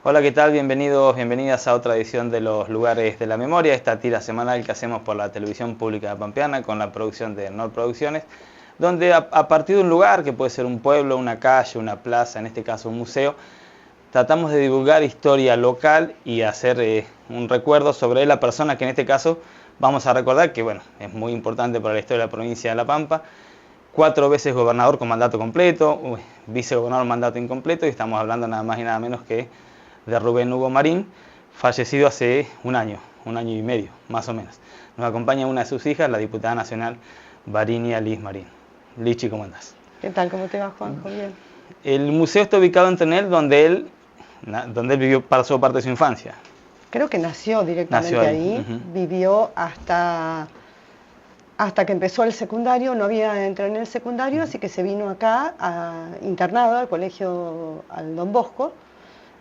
Hola, ¿qué tal? Bienvenidos, bienvenidas a otra edición de Los Lugares de la Memoria, esta tira semanal que hacemos por la televisión pública pampeana con la producción de Nord Producciones, donde a partir de un lugar, que puede ser un pueblo, una calle, una plaza, en este caso un museo, tratamos de divulgar historia local y hacer un recuerdo sobre la persona que en este caso vamos a recordar, que bueno, es muy importante para la historia de la provincia de La Pampa. 4 veces gobernador con mandato completo, vicegobernador con mandato incompleto, y estamos hablando nada más y nada menos que de Rubén Hugo Marín, fallecido hace un año y medio, más o menos. Nos acompaña una de sus hijas, la diputada nacional Varinia Liz Marín. Lichi, ¿cómo andás? ¿Qué tal? ¿Cómo te va, Juanjo? Bien. El museo está ubicado en Trenel, donde él vivió, pasó parte de su infancia. Creo que nació directamente ahí. Vivió hasta que empezó el secundario, no había entrado en el secundario, así que se vino acá internado al colegio al Don Bosco.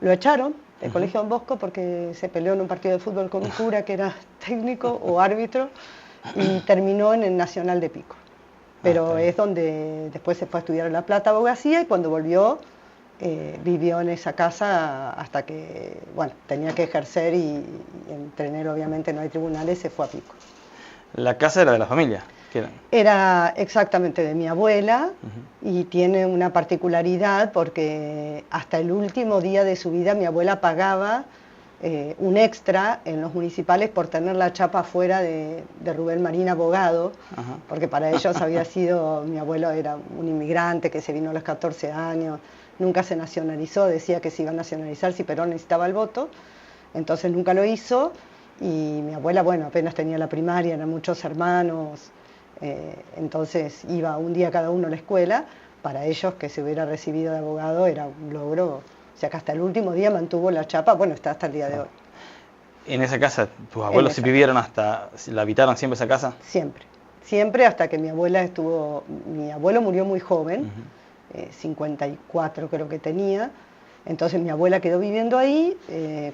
Lo echaron del colegio Don Bosco porque se peleó en un partido de fútbol con un cura que era técnico o árbitro y terminó en el Nacional de Pico. Pero es donde después se fue a estudiar en La Plata abogacía, y cuando volvió vivió en esa casa hasta que, bueno, tenía que ejercer, y en Trenel obviamente no hay tribunales, se fue a Pico. ¿La casa era de la familia? Era exactamente de mi abuela, y tiene una particularidad porque hasta el último día de su vida mi abuela pagaba un extra en los municipales por tener la chapa afuera de Rubén Marín abogado, porque para ellos había sido, mi abuelo era un inmigrante que se vino a los 14 años, nunca se nacionalizó, decía que se iba a nacionalizar si Perón necesitaba el voto, entonces nunca lo hizo, y mi abuela, bueno, apenas tenía la primaria, eran muchos hermanos, entonces iba un día cada uno a la escuela. Para ellos que se hubiera recibido de abogado era un logro, o sea que hasta el último día mantuvo la chapa, bueno, está hasta el día de hoy. ¿En esa casa tus abuelos sí vivieron la habitaron siempre esa casa? Siempre hasta que mi abuelo murió muy joven, 54 creo que tenía, entonces mi abuela quedó viviendo ahí,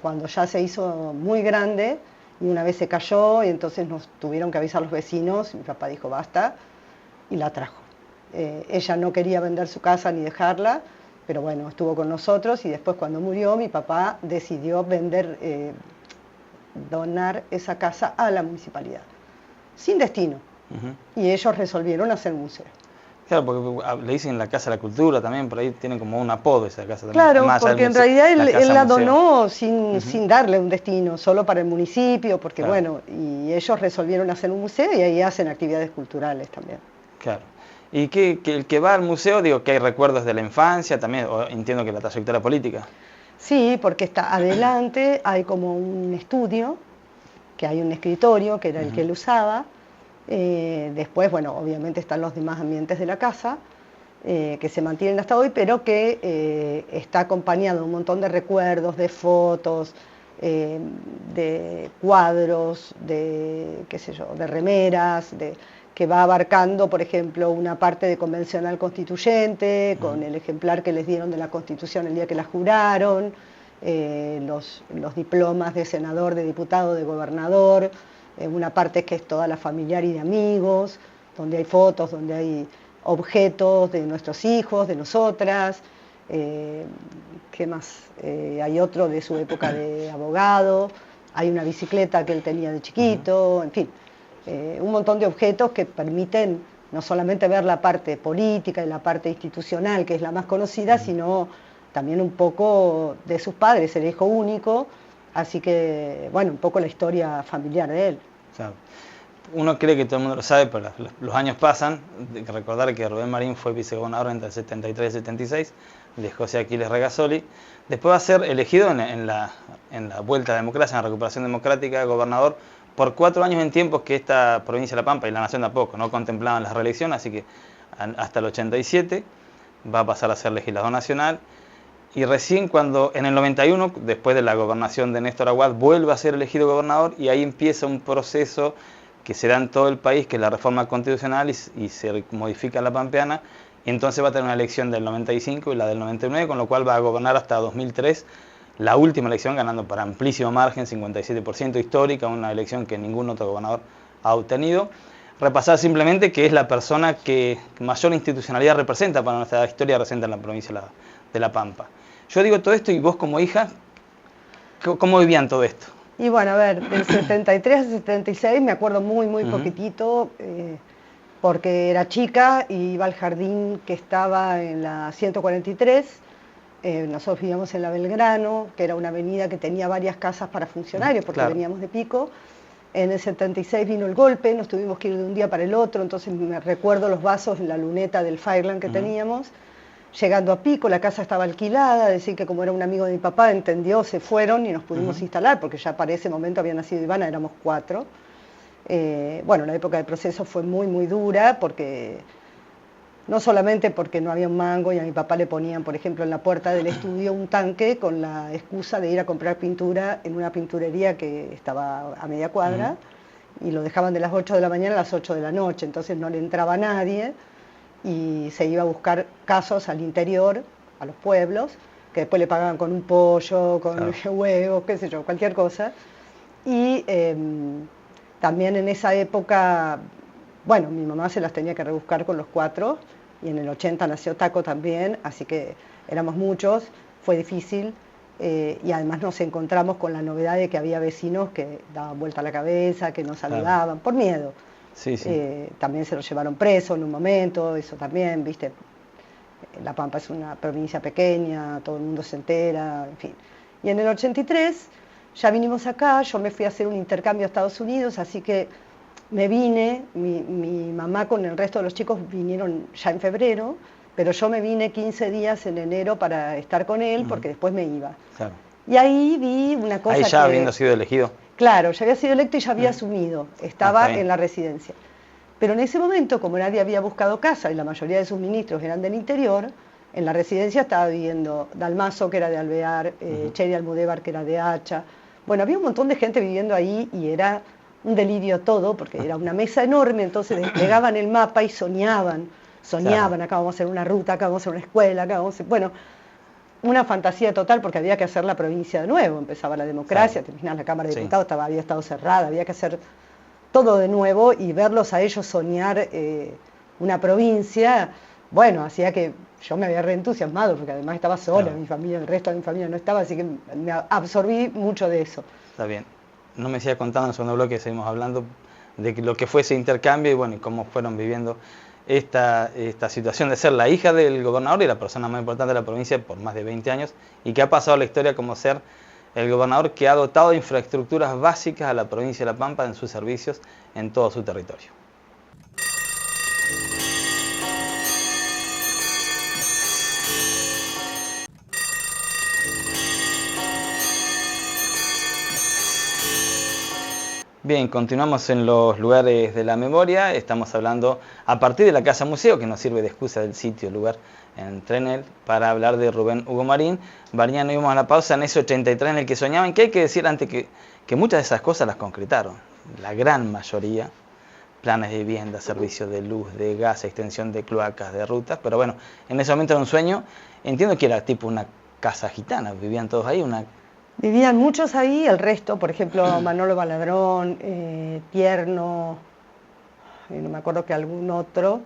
cuando ya se hizo muy grande, y una vez se cayó, y entonces nos tuvieron que avisar los vecinos, y mi papá dijo basta, y la trajo. Ella no quería vender su casa ni dejarla, pero bueno, estuvo con nosotros, y después cuando murió mi papá decidió donar esa casa a la municipalidad, sin destino, y ellos resolvieron hacer un museo. Claro, porque le dicen la Casa de la Cultura también, por ahí tiene como un apodo esa casa también. Claro, porque en realidad él la donó sin darle un destino, solo para el municipio, porque bueno, y ellos resolvieron hacer un museo, y ahí hacen actividades culturales también. Claro. Y que el que va al museo, digo, que hay recuerdos de la infancia también, o entiendo que la trayectoria política. Sí, porque está adelante, hay como un estudio, que hay un escritorio, que era el que él usaba. Después, bueno, obviamente están los demás ambientes de la casa, que se mantienen hasta hoy, pero que está acompañado de un montón de recuerdos, de fotos, de cuadros, de, qué sé yo, de remeras, que va abarcando, por ejemplo, una parte de convencional constituyente, con el ejemplar que les dieron de la Constitución el día que la juraron, los diplomas de senador, de diputado, de gobernador, una parte que es toda la familiar y de amigos, donde hay fotos, donde hay objetos de nuestros hijos, de nosotras, ¿qué más? Hay otro de su época de abogado, hay una bicicleta que él tenía de chiquito, en fin, un montón de objetos que permiten no solamente ver la parte política y la parte institucional, que es la más conocida, sino también un poco de sus padres, el hijo único, así que, bueno, un poco la historia familiar de él. Claro. Uno cree que todo el mundo lo sabe, pero los años pasan. Hay que recordar que Rubén Marín fue vicegobernador entre el 73 y el 76, de José Aquiles Regasoli. Después va a ser elegido en la vuelta a la democracia, en la recuperación democrática de gobernador, por 4 años en tiempos que esta provincia de La Pampa y la nación tampoco no contemplaban la reelección, así que hasta el 87 va a pasar a ser legislador nacional. Y recién cuando en el 91, después de la gobernación de Néstor Aguad, vuelve a ser elegido gobernador, y ahí empieza un proceso que se da en todo el país, que es la reforma constitucional, y se modifica la pampeana, y entonces va a tener una elección del 95 y la del 99, con lo cual va a gobernar hasta 2003, la última elección ganando por amplísimo margen, 57% histórica, una elección que ningún otro gobernador ha obtenido. Repasar simplemente que es la persona que mayor institucionalidad representa para nuestra historia reciente en la provincia de La Pampa. Yo digo todo esto, y vos como hija, ¿Cómo vivían todo esto? Y bueno, a ver, del 73 al 76 me acuerdo muy poquitito, porque era chica y iba al jardín que estaba en la 143. Nosotros vivíamos en la Belgrano, que era una avenida que tenía varias casas para funcionarios, porque claro. veníamos de Pico. En el 76 vino el golpe, nos tuvimos que ir de un día para el otro, entonces me recuerdo los vasos en la luneta del Fireland que teníamos. Llegando a Pico, la casa estaba alquilada, decir que como era un amigo de mi papá, entendió, se fueron y nos pudimos instalar, porque ya para ese momento había nacido Ivana, éramos 4. Bueno, la época del proceso fue muy dura, porque no solamente porque no había un mango y a mi papá le ponían, por ejemplo, en la puerta del estudio un tanque con la excusa de ir a comprar pintura en una pinturería que estaba a media cuadra, y lo dejaban de las 8 de la mañana a las 8 de la noche, entonces no le entraba nadie y se iba a buscar casos al interior, a los pueblos, que después le pagaban con un pollo, con huevos, qué sé yo, cualquier cosa. Y también en esa época, bueno, mi mamá se las tenía que rebuscar con los 4, y en el 80 nació Taco también, así que éramos muchos, fue difícil, y además nos encontramos con la novedad de que había vecinos que daban vuelta a la cabeza, que nos saludaban, por miedo. Sí, sí. También se lo llevaron preso en un momento, eso también, viste. La Pampa es una provincia pequeña, todo el mundo se entera, en fin. Y en el 83 ya vinimos acá, yo me fui a hacer un intercambio a Estados Unidos, así que me vine, mi mamá con el resto de los chicos vinieron ya en febrero, pero yo me vine 15 días en enero para estar con él, porque después me iba. Claro. Y ahí vi una cosa ahí ya habiendo sido elegido. Claro, ya había sido electo y ya había asumido, estaba en la residencia. Pero en ese momento, como nadie había buscado casa y la mayoría de sus ministros eran del interior, en la residencia estaba viviendo Dalmazo, que era de Alvear, Cheri Almudévar, que era de Hacha. Bueno, había un montón de gente viviendo ahí y era un delirio todo, porque era una mesa enorme, entonces desplegaban el mapa y soñaban, acá vamos a hacer una ruta, acá vamos a hacer una escuela, acá vamos a hacer... Bueno, una fantasía total, porque había que hacer la provincia de nuevo, empezaba la democracia, terminaba la Cámara de Diputados, había estado cerrada, había que hacer todo de nuevo, y verlos a ellos soñar una provincia, bueno, hacía que yo me había reentusiasmado, porque además estaba sola, mi familia, el resto de mi familia no estaba, así que me absorbí mucho de eso. Está bien. No me sigas contando, en el segundo bloque seguimos hablando de lo que fue ese intercambio y bueno, y cómo fueron viviendo esta situación de ser la hija del gobernador y la persona más importante de la provincia por más de 20 años, y que ha pasado a la historia como ser el gobernador que ha dotado de infraestructuras básicas a la provincia de La Pampa en sus servicios en todo su territorio. Bien, continuamos en los lugares de la memoria. Estamos hablando a partir de la Casa Museo, que nos sirve de excusa del sitio, lugar en Trenel, para hablar de Rubén Hugo Marín. Bariñano, íbamos a la pausa en ese 83 en el que soñaban, que hay que decir antes que muchas de esas cosas las concretaron. La gran mayoría, planes de vivienda, servicios de luz, de gas, extensión de cloacas, de rutas. Pero bueno, en ese momento era un sueño. Entiendo que era tipo una casa gitana, vivían todos ahí, Vivían muchos ahí, el resto, por ejemplo, Manolo Baladrón, Tierno, no me acuerdo que algún otro.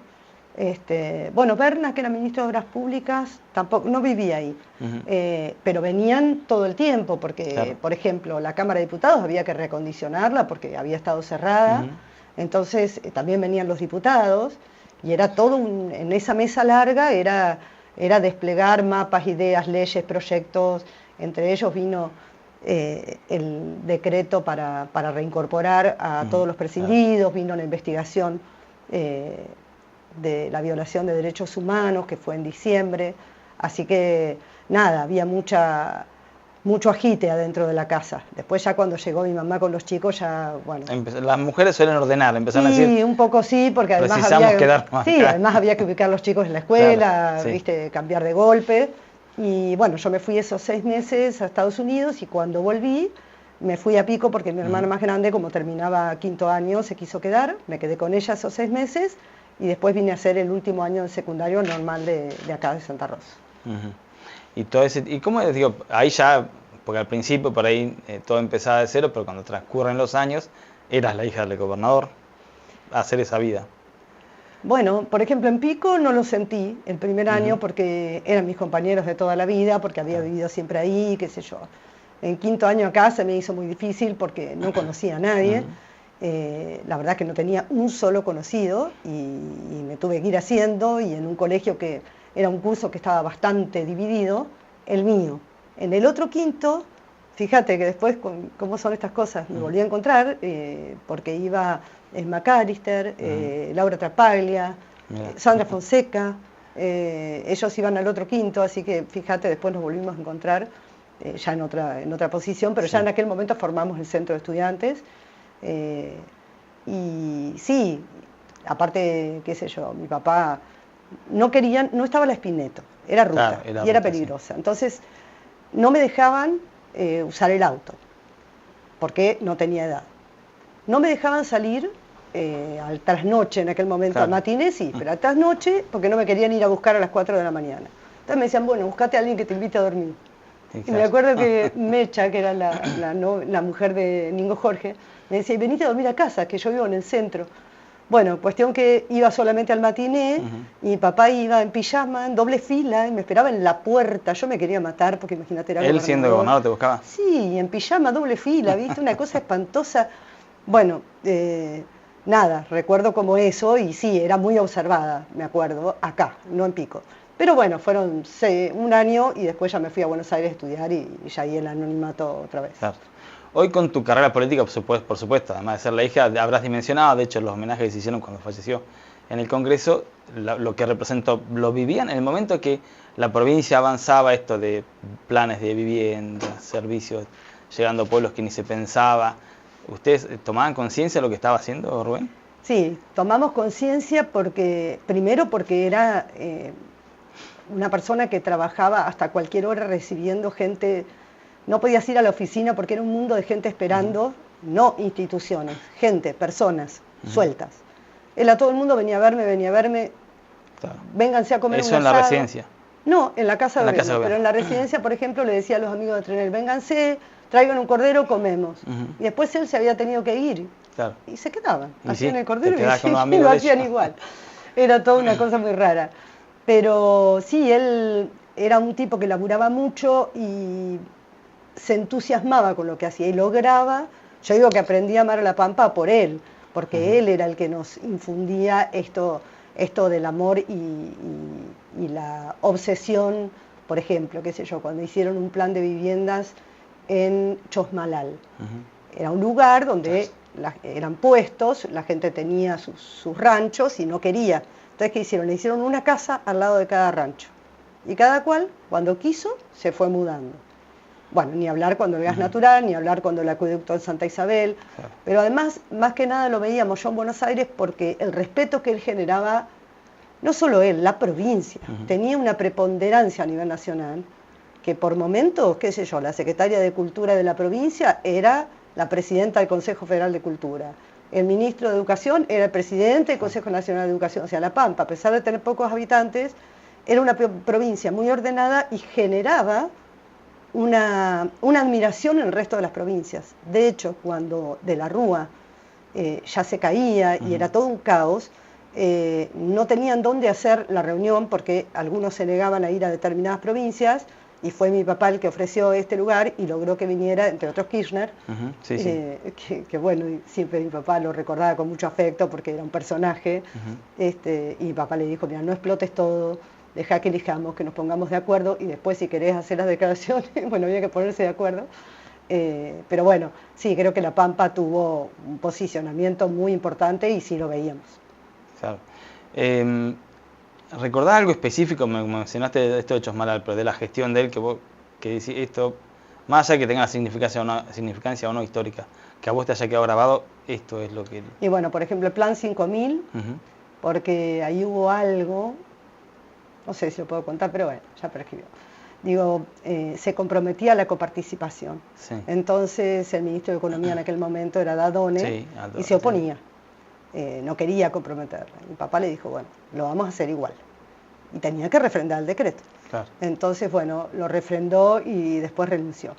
Bueno, Berna, que era ministro de Obras Públicas, tampoco, no vivía ahí, pero venían todo el tiempo, porque, por ejemplo, la Cámara de Diputados había que reacondicionarla porque había estado cerrada, entonces también venían los diputados, y era todo, en esa mesa larga era desplegar mapas, ideas, leyes, proyectos. Entre ellos vino el decreto para reincorporar a todos los prescindidos, vino la investigación de la violación de derechos humanos, que fue en diciembre, así que nada, había mucho agite adentro de la casa. Después ya cuando llegó mi mamá con los chicos, ya, bueno... Las mujeres suelen ordenar, empezaron a decir... Sí, un poco sí, porque además además había que ubicar a los chicos en la escuela, ¿viste? Cambiar de golpe. Y bueno, yo me fui esos 6 meses a Estados Unidos, y cuando volví me fui a Pico porque mi hermana más grande, como terminaba 5º año, se quiso quedar. Me quedé con ella esos 6 meses y después vine a hacer el último año de secundario normal de acá de Santa Rosa. ¿Y cómo es? Digo, ahí ya, porque al principio por ahí todo empezaba de cero, pero cuando transcurren los años, eras la hija del gobernador, hacer esa vida. Bueno, por ejemplo, en Pico no lo sentí el primer año porque eran mis compañeros de toda la vida, porque había vivido siempre ahí, qué sé yo. En quinto año acá se me hizo muy difícil porque no conocía a nadie. La verdad que no tenía un solo conocido y me tuve que ir haciendo, y en un colegio que era un curso que estaba bastante dividido, el mío. En el otro quinto, fíjate que después, cómo son estas cosas, me volví a encontrar porque iba McAllister, Laura Trapaglia, Sandra Fonseca, ellos iban al otro quinto, así que fíjate, después nos volvimos a encontrar ya en otra posición, pero ya en aquel momento formamos el centro de estudiantes. Y sí, aparte, qué sé yo, mi papá no estaba la Spineto, era ruta, y era peligrosa. Sí. Entonces, no me dejaban usar el auto, porque no tenía edad. No me dejaban salir al trasnoche en aquel momento, al matiné sí, pero al trasnoche, porque no me querían ir a buscar a las 4 de la mañana. Entonces me decían, bueno, buscate a alguien que te invite a dormir. Y me acuerdo que Mecha, que era la mujer de Ningo Jorge, me decía, venite a dormir a casa, que yo vivo en el centro. Bueno, cuestión que iba solamente al matiné, y mi papá iba en pijama, en doble fila, y me esperaba en la puerta. Yo me quería matar, porque imagínate, era ¿Él siendo gobernador te buscaba? Sí, en pijama, doble fila, ¿viste? Una cosa espantosa. Bueno, nada, recuerdo como eso, y sí, era muy observada, me acuerdo, acá, no en Pico. Pero bueno, fueron un año y después ya me fui a Buenos Aires a estudiar y ya ahí el anonimato otra vez. Claro. Hoy con tu carrera política, por supuesto, además de ser la hija, habrás dimensionado, de hecho los homenajes que se hicieron cuando falleció en el Congreso, lo que representó, lo vivían en el momento que la provincia avanzaba, esto de planes de vivienda, servicios, llegando a pueblos que ni se pensaba. ¿Ustedes tomaban conciencia de lo que estaba haciendo, Rubén? Sí, tomamos conciencia primero porque era una persona que trabajaba hasta cualquier hora recibiendo gente. No podías ir a la oficina porque era un mundo de gente esperando, no instituciones, gente, personas sueltas. Todo el mundo venía a verme, claro. Vénganse a comer un asado. ¿Eso en la residencia? No, en la casa de gobierno, pero en la residencia, por ejemplo, le decía a los amigos de Trenel, vénganse, traigan un cordero, comemos. Y después él se había tenido que ir, claro. Y se quedaban, hacían el cordero y lo hacían igual. Era toda una cosa muy rara. Pero sí, él era un tipo que laburaba mucho y se entusiasmaba con lo que hacía y lograba. Yo digo que aprendí a amar a La Pampa por él, porque él era el que nos infundía esto del amor y la obsesión. Por ejemplo, qué sé yo, cuando hicieron un plan de viviendas en Chosmalal, era un lugar donde eran puestos, la gente tenía sus ranchos y no quería. Entonces, ¿qué hicieron? Le hicieron una casa al lado de cada rancho, y cada cual, cuando quiso, se fue mudando. Bueno, ni hablar cuando el gas natural, ni hablar cuando el acueducto en Santa Isabel, pero además, más que nada lo veíamos yo en Buenos Aires porque el respeto que él generaba, no solo él, la provincia, tenía una preponderancia a nivel nacional, que por momentos, qué sé yo, la secretaria de Cultura de la provincia era la presidenta del Consejo Federal de Cultura, el ministro de Educación era el presidente del Consejo Nacional de Educación, o sea, La Pampa, a pesar de tener pocos habitantes, era una provincia muy ordenada y generaba una admiración en el resto de las provincias. De hecho, cuando De la Rúa ya se caía y era todo un caos, no tenían dónde hacer la reunión porque algunos se negaban a ir a determinadas provincias, y fue mi papá el que ofreció este lugar y logró que viniera, entre otros Kirchner, que bueno, siempre mi papá lo recordaba con mucho afecto porque era un personaje, y mi papá le dijo, mira, no explotes todo, deja que elijamos, que nos pongamos de acuerdo, y después si querés hacer las declaraciones, bueno, había que ponerse de acuerdo. Pero bueno, sí, creo que La Pampa tuvo un posicionamiento muy importante y sí lo veíamos. Claro. ¿Recordás algo específico? Me mencionaste esto de Chosmalal, pero de la gestión de él, que decís esto, más allá de que tenga significancia o no histórica, que a vos te haya quedado grabado, esto es lo que... Y bueno, por ejemplo, el Plan 5000, porque ahí hubo algo, no sé si lo puedo contar, pero bueno, ya prescribió. Digo, se comprometía a la coparticipación. Sí. Entonces el ministro de Economía en aquel momento era Dadone, y se oponía. No quería comprometerla. Mi papá le dijo, bueno, lo vamos a hacer igual. Y tenía que refrendar el decreto. Claro. Entonces, bueno, lo refrendó y después renunció.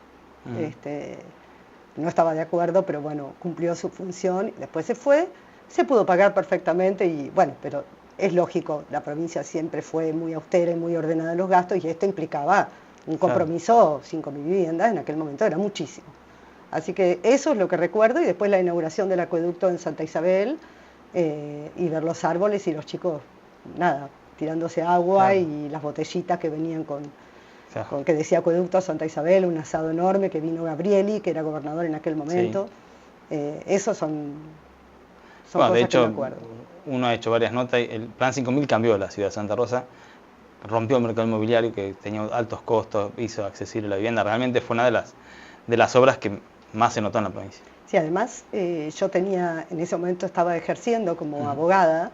No estaba de acuerdo, pero bueno, cumplió su función. Después se fue, se pudo pagar perfectamente y bueno, pero es lógico, la provincia siempre fue muy austera y muy ordenada en los gastos y esto implicaba Un compromiso 5.000 viviendas en aquel momento era muchísimo. Así que eso es lo que recuerdo, y después la inauguración del acueducto en Santa Isabel, y ver los árboles y los chicos, nada, tirándose agua, claro, y las botellitas que venían con que decía acueducto Santa Isabel, un asado enorme que vino Gabrieli, que era gobernador en aquel momento. Sí. Esos son bueno, cosas de hecho, que me acuerdo. Uno ha hecho varias notas. El Plan 5000 cambió la ciudad de Santa Rosa, rompió el mercado inmobiliario que tenía altos costos, hizo accesible la vivienda. Realmente fue una de las obras que más se notó en la provincia. Sí, además yo tenía, en ese momento estaba ejerciendo como abogada,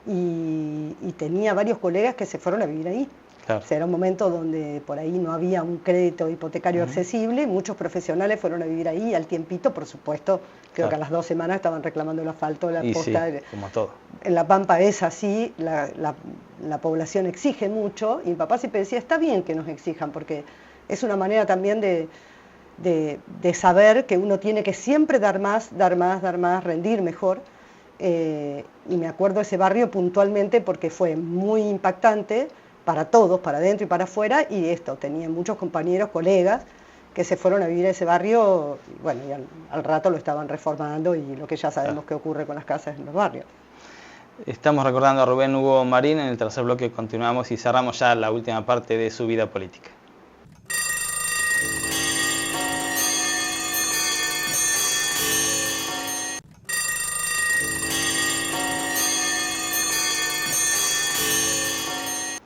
y tenía varios colegas que se fueron a vivir ahí. Claro. O sea, era un momento donde por ahí no había un crédito hipotecario accesible, muchos profesionales fueron a vivir ahí, al tiempito, por supuesto, creo que a las 2 semanas estaban reclamando el asfalto, la posta. Sí, como todo. En La Pampa es así, la población exige mucho, y mi papá siempre decía, está bien que nos exijan, porque es una manera también de saber que uno tiene que siempre dar más, rendir mejor. Y me acuerdo ese barrio puntualmente porque fue muy impactante para todos, para adentro y para afuera, y tenía muchos compañeros, colegas, que se fueron a vivir a ese barrio, y bueno, y al rato lo estaban reformando, y lo que ya sabemos que ocurre con las casas en los barrios. Estamos recordando a Rubén Hugo Marín. En el tercer bloque continuamos y cerramos ya la última parte de su vida política.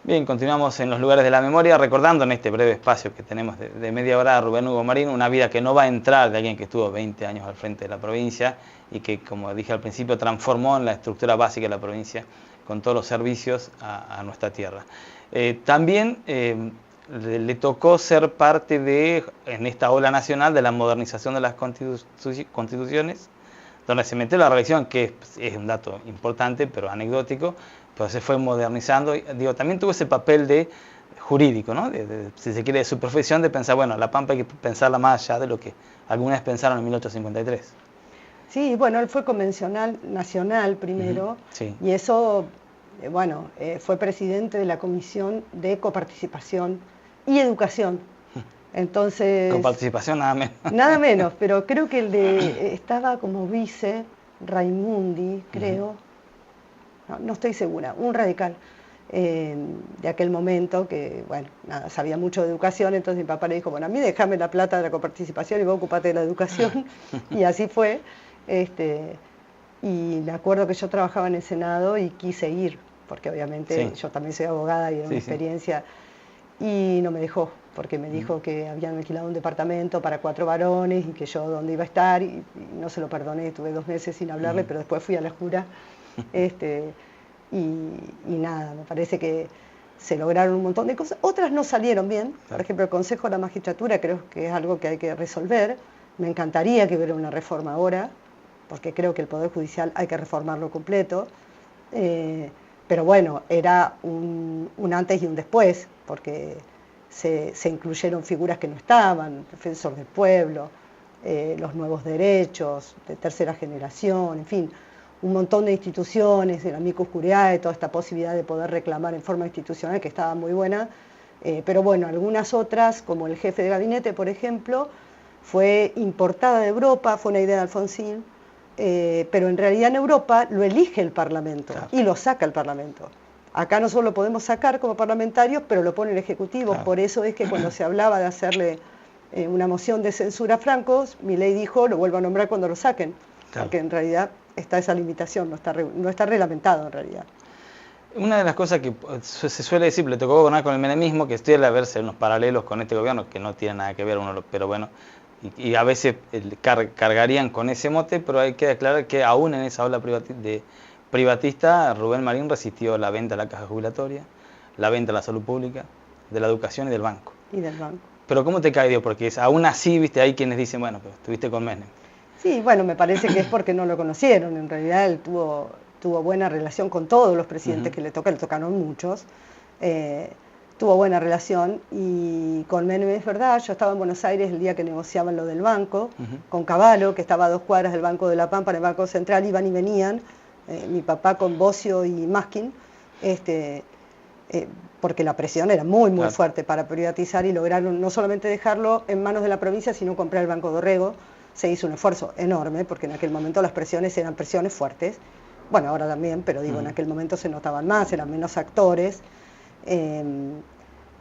Bien, continuamos en los lugares de la memoria, recordando en este breve espacio que tenemos de media hora a Rubén Hugo Marín, una vida que no va a entrar de alguien que estuvo 20 años al frente de la provincia y que, como dije al principio, transformó en la estructura básica de la provincia con todos los servicios a nuestra tierra. También le tocó ser parte en esta ola nacional de la modernización de las constituciones, donde se metió la reelección, que es un dato importante, pero anecdótico, pero se fue modernizando. Digo, también tuvo ese papel de jurídico, ¿no? Si se quiere, de su profesión, de pensar, bueno, La Pampa hay que pensarla más allá de lo que alguna vez pensaron en 1853. Sí, bueno, él fue convencional nacional primero, sí, y eso, fue presidente de la Comisión de Coparticipación y Educación. Entonces, coparticipación nada menos. Nada menos, pero creo que estaba como vice Raimundi, creo, no estoy segura, un radical de aquel momento que, sabía mucho de educación. Entonces mi papá le dijo, bueno, a mí déjame la plata de la coparticipación y vos ocupate de la educación. Y así fue. Y me acuerdo que yo trabajaba en el Senado y quise ir, porque obviamente yo también soy abogada y era una experiencia, y no me dejó, porque me dijo que habían alquilado un departamento para 4 varones y que yo dónde iba a estar, y no se lo perdoné, estuve 2 meses sin hablarle, pero después fui a la jura. Y nada, me parece que se lograron un montón de cosas, otras no salieron bien. Por ejemplo, el Consejo de la Magistratura creo que es algo que hay que resolver. Me encantaría que hubiera una reforma ahora, porque creo que el Poder Judicial hay que reformarlo completo, pero bueno, era un antes y un después, porque se incluyeron figuras que no estaban, defensor del pueblo, los nuevos derechos de tercera generación, en fin, un montón de instituciones, el amicus curiae, toda esta posibilidad de poder reclamar en forma institucional, que estaba muy buena, pero bueno, algunas otras, como el jefe de gabinete, por ejemplo, fue importada de Europa, fue una idea de Alfonsín, pero en realidad en Europa lo elige el Parlamento, claro, y lo saca el Parlamento. Acá nosotros lo podemos sacar como parlamentarios, pero lo pone el Ejecutivo. Claro. Por eso es que cuando se hablaba de hacerle una moción de censura a Franco, Milei dijo, lo vuelvo a nombrar cuando lo saquen, claro, porque en realidad está esa limitación, no está reglamentado en realidad. Una de las cosas que se suele decir, le tocó gobernar con el menemismo, que estuviera a verse unos paralelos con este gobierno, que no tiene nada que ver uno, pero bueno, y a veces cargarían con ese mote, pero hay que aclarar que aún en esa ola privatista, Rubén Marín resistió la venta de la caja jubilatoria, la venta de la salud pública, de la educación y del banco. Y del banco. Pero ¿cómo te cae, Dios? Porque aún así, viste, hay quienes dicen, bueno, pero estuviste con Menem. Sí, bueno, me parece que es porque no lo conocieron. En realidad él tuvo buena relación con todos los presidentes que le tocaron muchos. Tuvo buena relación, y con Menem es verdad. Yo estaba en Buenos Aires el día que negociaban lo del banco, con Cavallo, que estaba a 2 cuadras del Banco de la Pampa, en el Banco Central, iban y venían, mi papá con Bocio y Maskin, porque la presión era muy Claro. fuerte para privatizar y lograron no solamente dejarlo en manos de la provincia, sino comprar el Banco Dorrego. Se hizo un esfuerzo enorme, porque en aquel momento las presiones eran presiones fuertes. Bueno, ahora también, pero digo, en aquel momento se notaban más, eran menos actores.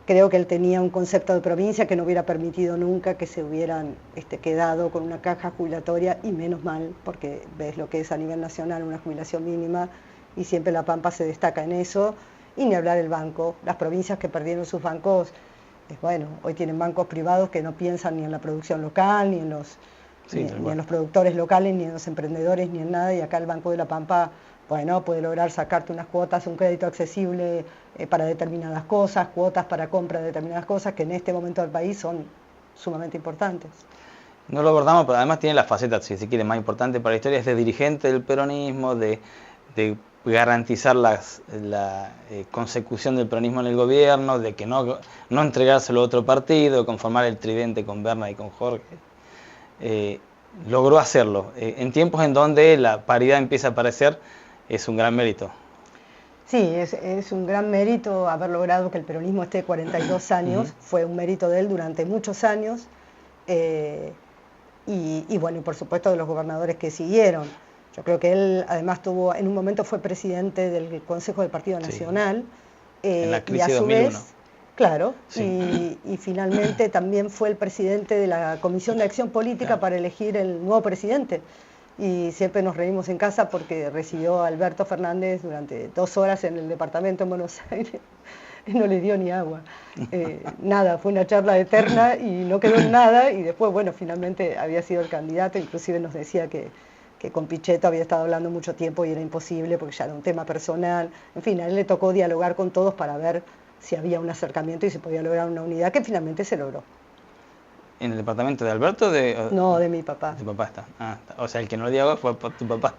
Creo que él tenía un concepto de provincia que no hubiera permitido nunca que se hubieran quedado con una caja jubilatoria, y menos mal, porque ves lo que es a nivel nacional una jubilación mínima, y siempre La Pampa se destaca en eso, y ni hablar el banco. Las provincias que perdieron sus bancos, bueno, hoy tienen bancos privados que no piensan ni en la producción local, ni en los, Sí, ni en los productores locales, ni en los emprendedores, ni en nada, y acá el Banco de La Pampa, bueno, puede lograr sacarte unas cuotas, un crédito accesible para determinadas cosas, cuotas para compra de determinadas cosas, que en este momento del país son sumamente importantes. No lo abordamos, pero además tiene la faceta, si se quiere, más importante para la historia, es de dirigente del peronismo, de garantizar la consecución del peronismo en el gobierno, de que no entregárselo a otro partido, conformar el tridente con Berna y con Jorge. Logró hacerlo. En tiempos en donde la paridad empieza a aparecer, es un gran mérito. Sí, es un gran mérito haber logrado que el peronismo esté 42 años, fue un mérito de él durante muchos años, y bueno, y por supuesto de los gobernadores que siguieron. Yo creo que él además en un momento fue presidente del Consejo del Partido Nacional, en la crisis y a de su 2001. vez, claro, Sí. y finalmente también fue el presidente de la Comisión de Acción Política, Claro, para elegir el nuevo presidente. Y siempre nos reímos en casa porque recibió a Alberto Fernández durante 2 horas en el departamento en Buenos Aires y no le dio ni agua. Nada, fue una charla eterna y no quedó en nada, y después, bueno, finalmente había sido el candidato. Inclusive nos decía que con Pichetto había estado hablando mucho tiempo y era imposible porque ya era un tema personal. En fin, a él le tocó dialogar con todos para ver si había un acercamiento y se podía lograr una unidad, que finalmente se logró. ¿En el departamento de Alberto? No, de mi papá. De papá está. Está. O sea, el que no le dio agua fue tu papá.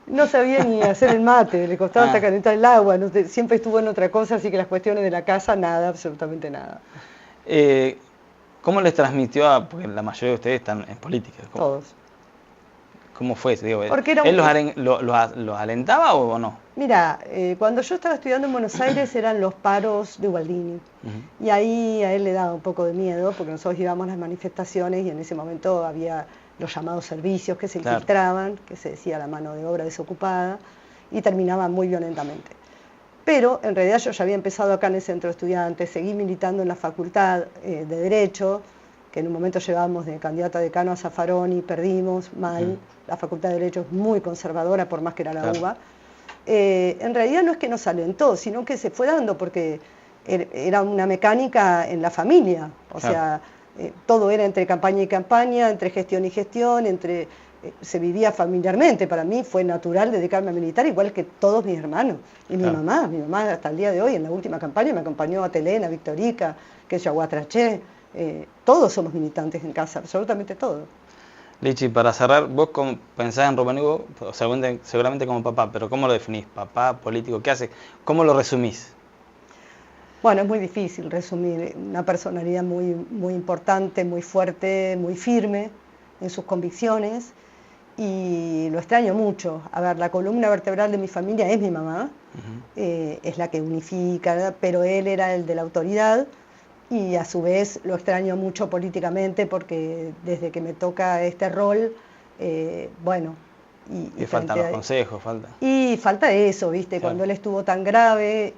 No sabía ni hacer el mate, le costaba hasta calentar el agua, siempre estuvo en otra cosa, así que las cuestiones de la casa, nada, absolutamente nada. ¿Cómo les transmitió porque la mayoría de ustedes están en política? Todos. ¿Cómo fue? Digo, Porque era ¿él los alentaba o no? Mira, cuando yo estaba estudiando en Buenos Aires eran los paros de Ubaldini, y ahí a él le daba un poco de miedo, porque nosotros íbamos a las manifestaciones y en ese momento había los llamados servicios que se infiltraban, que se decía la mano de obra desocupada, y terminaban muy violentamente. Pero en realidad yo ya había empezado acá en el Centro de Estudiantes, seguí militando en la Facultad de Derecho, que en un momento llevábamos de candidata a decano a Zaffaroni, perdimos mal. La Facultad de Derecho es muy conservadora, por más que era la UBA. En realidad no es que nos alentó, sino que se fue dando, porque era una mecánica en la familia. O sea, todo era entre campaña y campaña, entre gestión y gestión, se vivía familiarmente. Para mí fue natural dedicarme a militar, igual que todos mis hermanos. Y mi mamá hasta el día de hoy, en la última campaña, me acompañó a Telena, a Victorica, que es Yaguatraché. Todos somos militantes en casa, absolutamente todos. Lichi, para cerrar, vos pensás en Rubén Hugo, seguramente como papá, pero ¿cómo lo definís? ¿Papá, político? ¿Qué hace? ¿Cómo lo resumís? Bueno, es muy difícil resumir. Una personalidad muy, muy importante, muy fuerte, muy firme en sus convicciones, y lo extraño mucho. A ver, la columna vertebral de mi familia es mi mamá, es la que unifica, pero él era el de la autoridad. Y a su vez lo extraño mucho políticamente, porque desde que me toca este rol, bueno... Y faltan los consejos, falta. Y falta eso, ¿viste? Claro. Cuando él estuvo tan grave,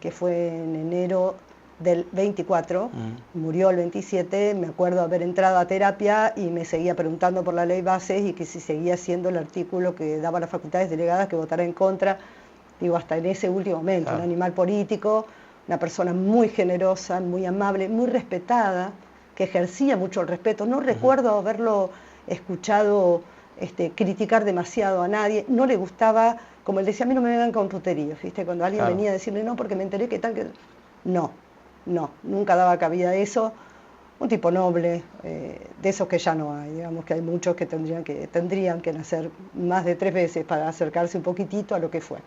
que fue en enero del 24, murió el 27, me acuerdo haber entrado a terapia y me seguía preguntando por la ley Bases y que si seguía siendo el artículo que daba a las facultades delegadas que votara en contra. Digo, hasta en ese último momento, claro. Un animal político, una persona muy generosa, muy amable, muy respetada, que ejercía mucho el respeto. No recuerdo haberlo escuchado criticar demasiado a nadie. No le gustaba, como él decía, a mí no me vengan con puterías, ¿viste? Cuando alguien venía a decirle, no, porque me enteré que tal, que... No, nunca daba cabida a eso. Un tipo noble, de esos que ya no hay. Digamos que hay muchos que tendrían que nacer más de 3 veces para acercarse un poquitito a lo que fue.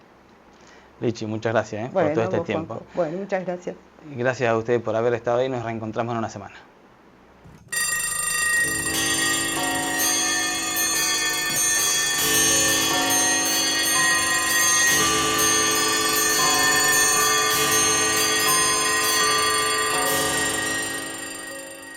Lichi, muchas gracias por todo este tiempo. Bueno, muchas gracias. Gracias a ustedes por haber estado ahí. Nos reencontramos en una semana.